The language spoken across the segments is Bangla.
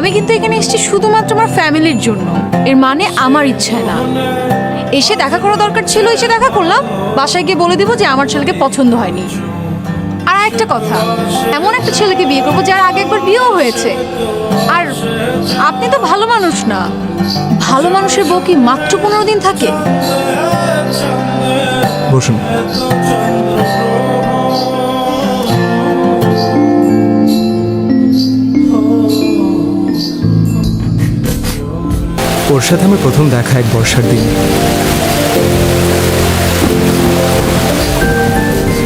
আমি কিন্তু এখানে এসেছি শুধুমাত্র আমার ফ্যামিলির জন্য, এর মানে আমার ইচ্ছায় না। এসে দেখা করা দরকার ছিল, এসে দেখা করলাম, বাসায় গিয়ে বলে দিব যে আমার ছেলেকে পছন্দ হয়নি। আর একটা কথা, এমন একটা ছেলেকে বিয়ে করবো যার আগে একবার বিয়েও হয়েছে। আর আপনি তো ভালো মানুষ না, ভালো মানুষের বউ কি মাত্র 15 দিন থাকে? বসুন। ওর সাথে আমার প্রথম দেখা এক বর্ষার দিন।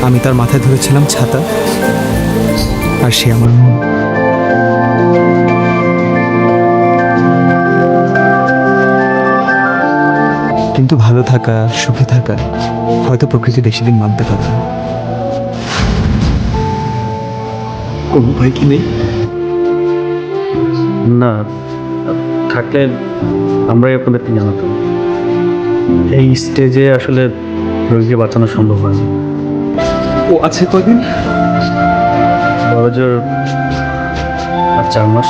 আমি তার মাথায় ধরেছিলাম ছাতা, আর সে আমার মন। কিন্তু ভালো থাকা, সুখে থাকা হয়তো প্রকৃতি বেশি দিন মানতে পারে না। কোনো উপায় কি নেই? না, থাকলে আমরাই আপনাদেরকে জানাতাম। এই স্টেজে আসলে রোগীকে বাঁচানো সম্ভব হয় না। ও আছে কয়দিন? বড়জোর আর 4 মাস।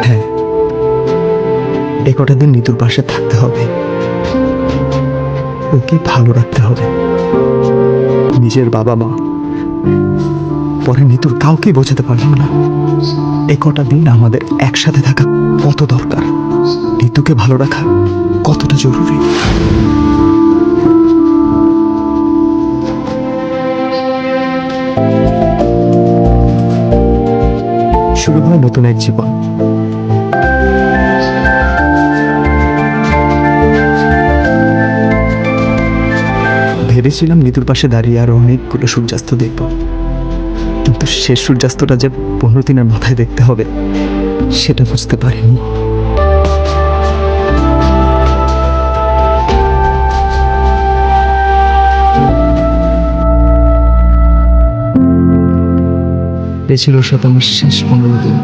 হ্যাঁ, এ কটা দিন নিতুর পাশে থাকতে হবে, ওকে ভালো রাখতে হবে। নিজের বাবা মা, পরে নিতুর কাউকে বোঝাতে পারলাম না এ কটা দিন আমাদের একসাথে থাকা কত দরকার, নিতুকে ভালো রাখা কতটা জরুরি। শুরু হয় নতুন এক জীবন। ভেবেছিলাম নিতুর পাশে দাঁড়িয়ে আরো অনেকগুলো সূর্যাস্ত দেখব, কিন্তু শেষ সূর্যাস্তটা যে 15 দিনের মাথায় দেখতে হবে সেটা বুঝতে পারিনি। এ ছিল ওর সাথে আমার শেষ 15 দিন।